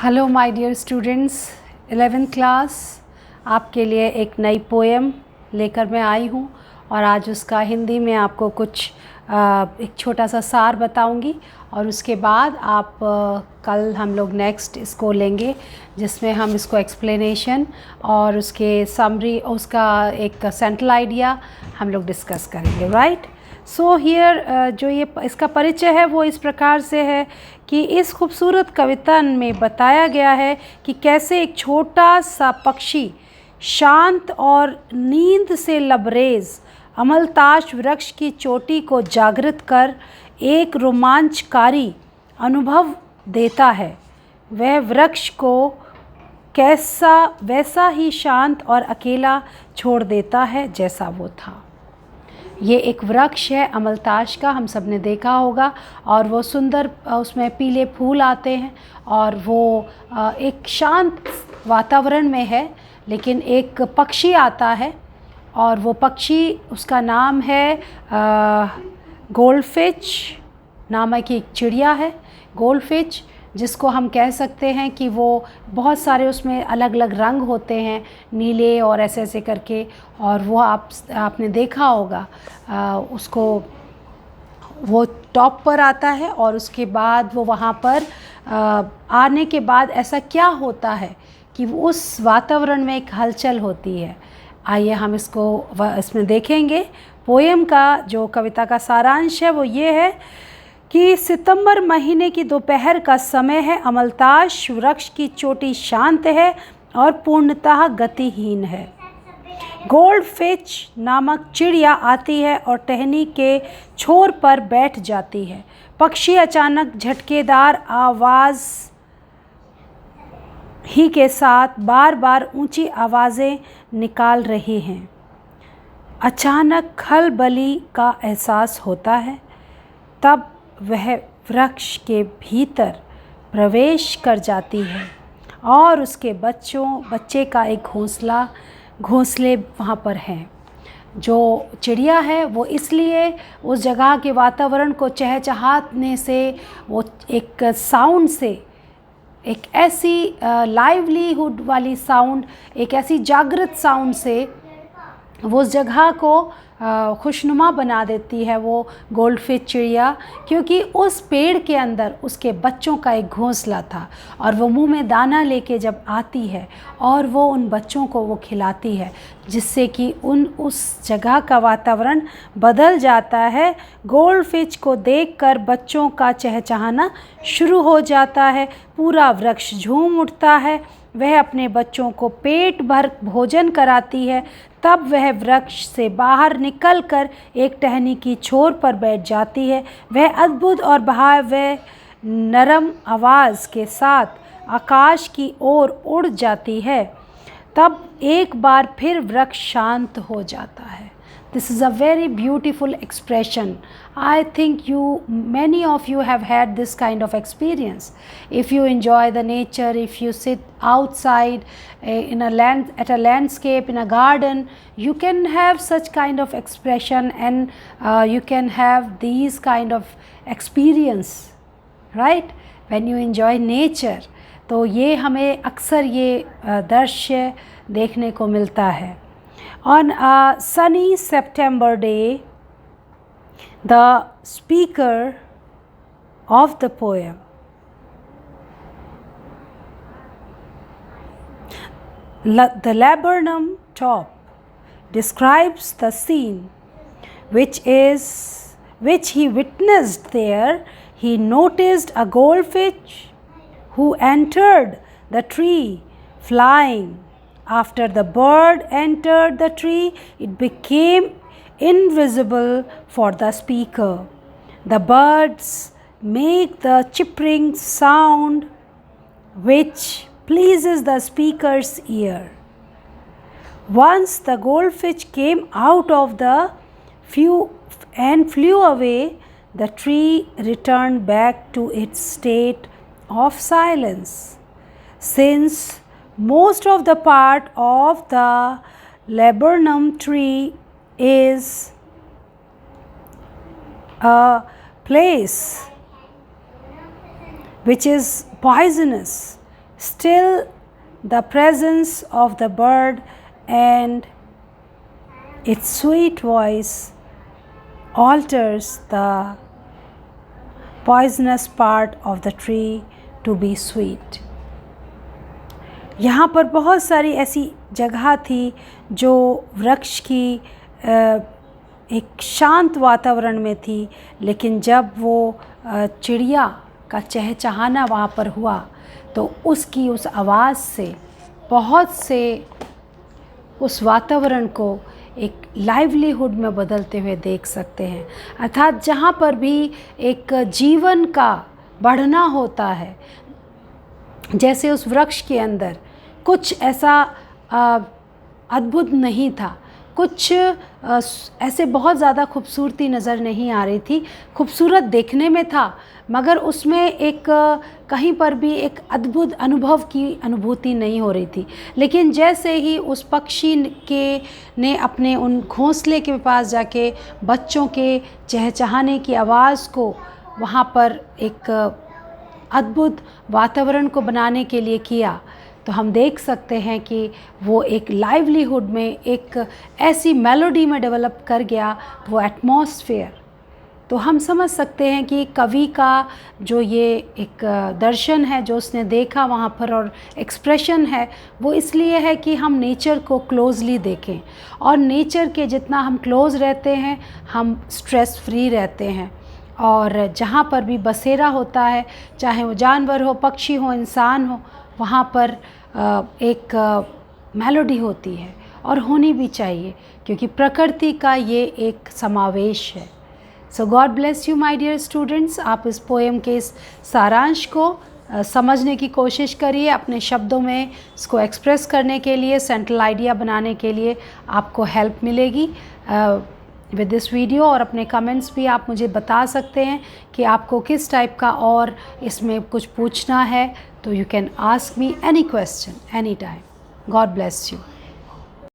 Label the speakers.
Speaker 1: Hello my dear students, 11th class आपके लिए एक नई पोएम लेकर मैं आई हूँ और आज उसका हिंदी में आपको कुछ एक छोटा सा सार बताऊंगी और उसके बाद आप कल हम लोग नेक्स्ट इसको लेंगे जिसमें हम इसको एक्सप्लेनेशन और उसके समरी उसका एक सेंट्रल आइडिया हम लोग डिस्कस करेंगे, राइट। सो हियर जो ये इसका परिचय है वो इस प्रकार से है कि इस खूबसूरत कविता में बताया गया है कि कैसे एक छोटा सा पक्षी शांत और नींद से लबरेज अमलताश वृक्ष की चोटी को जागृत कर एक रोमांचकारी अनुभव देता है। वह वृक्ष को कैसा वैसा ही शांत और अकेला छोड़ देता है जैसा वो था। ये एक वृक्ष है अमलताश का, हम सब ने देखा होगा, और वो सुंदर उसमें पीले फूल आते हैं और वो एक शांत वातावरण में है। लेकिन एक पक्षी आता है और वो पक्षी उसका नाम है गोल्डफिश नामक एक चिड़िया है, गोल्डफिश, जिसको हम कह सकते हैं कि वो बहुत सारे उसमें अलग अलग रंग होते हैं, नीले और ऐसे ऐसे करके, और वो आपने देखा होगा उसको वो टॉप पर आता है और उसके बाद वो वहाँ पर आने के बाद ऐसा क्या होता है कि उस वातावरण में एक हलचल होती है। आइए हम इसमें देखेंगे। पोएम का जो कविता का सारांश है वो ये है कि सितंबर महीने की दोपहर का समय है। अमलताश वृक्ष की चोटी शांत है और पूर्णतः गतिहीन है। गोल्डफिश नामक चिड़िया आती है और टहनी के छोर पर बैठ जाती है। पक्षी अचानक झटकेदार आवाज़ ही के साथ बार बार ऊंची आवाज़ें निकाल रहे हैं। अचानक खलबली का एहसास होता है। तब वह वृक्ष के भीतर प्रवेश कर जाती है और उसके बच्चे का एक घोंसले वहाँ पर हैं। जो चिड़िया है वो इसलिए उस जगह के वातावरण को चहचहाने से, वो एक साउंड से, एक ऐसी लाइवलीहुड वाली साउंड, एक ऐसी जागृत साउंड से वो उस जगह को खुशनुमा बना देती है वो गोल्डफिश चिड़िया, क्योंकि उस पेड़ के अंदर उसके बच्चों का एक घोंसला था और वो मुंह में दाना लेके जब आती है और वो उन बच्चों को वो खिलाती है, जिससे कि उस जगह का वातावरण बदल जाता है। गोल्डफिश को देखकर बच्चों का चहचहाना शुरू हो जाता है। पूरा वृक्ष झूम उठता है। वह अपने बच्चों को पेट भर भोजन कराती है। तब वह वृक्ष से बाहर निकलकर एक टहनी की छोर पर बैठ जाती है। वह अद्भुत और भयावह नरम आवाज़ के साथ आकाश की ओर उड़ जाती है। तब एक बार फिर वृक्ष शांत हो जाता है। This is a very beautiful expression. I think many of you have had this kind of experience. If you enjoy the nature, if you sit outside at a landscape, in a garden, you can have such kind of expression and you can have these kind of experience, right? When you enjoy nature. तो ये हमें अक्सर ये दृश्य देखने को मिलता है। On a sunny September day, the speaker of the poem the laburnum top describes the scene which he witnessed there. He noticed a goldfinch who entered the tree flying. After the bird entered the tree, it became invisible for the speaker. The birds make the chirping sound which pleases the speaker's ear. Once the goldfinch came out of the flew away, the tree returned back to its state of silence. Since most of the part of the laburnum tree is a place which is poisonous, Still, the presence of the bird and its sweet voice alters the poisonous part of the tree to be sweet. यहाँ पर बहुत सारी ऐसी जगह थी जो वृक्ष की एक शांत वातावरण में थी, लेकिन जब वो चिड़िया का चहचहाना वहाँ पर हुआ तो उसकी उस आवाज़ से बहुत से उस वातावरण को एक लाइवलीहुड में बदलते हुए देख सकते हैं। अर्थात जहाँ पर भी एक जीवन का बढ़ना होता है, जैसे उस वृक्ष के अंदर कुछ ऐसा अद्भुत नहीं था, कुछ ऐसे बहुत ज़्यादा खूबसूरती नज़र नहीं आ रही थी। खूबसूरत देखने में था, मगर उसमें एक कहीं पर भी एक अद्भुत अनुभव की अनुभूति नहीं हो रही थी। लेकिन जैसे ही उस पक्षी ने अपने उन घोंसले के पास जाके बच्चों के चहचहाने की आवाज़ को वहाँ पर एक अद्भुत वातावरण को बनाने के लिए किया, तो हम देख सकते हैं कि वो एक लाइवलीहुड में एक ऐसी मेलोडी में डेवलप कर गया, वो एटमॉस्फेयर। तो हम समझ सकते हैं कि कवि का जो ये एक दर्शन है जो उसने देखा वहाँ पर और एक्सप्रेशन है, वो इसलिए है कि हम नेचर को क्लोजली देखें, और नेचर के जितना हम क्लोज रहते हैं हम स्ट्रेस फ्री रहते हैं। और जहाँ पर भी बसेरा होता है, चाहे वो जानवर हो, पक्षी हो, इंसान हो, वहाँ पर एक मेलोडी होती है और होनी भी चाहिए, क्योंकि प्रकृति का ये एक समावेश है। So god bless you my dear students. आप इस पोएम के इस सारांश को समझने की कोशिश करिए, अपने शब्दों में इसको एक्सप्रेस करने के लिए, सेंट्रल आइडिया बनाने के लिए आपको हेल्प मिलेगी विद दिस वीडियो। और अपने कमेंट्स भी आप मुझे बता सकते हैं कि आपको किस टाइप का और इसमें कुछ पूछना है, तो you can ask me any question any time. God bless you.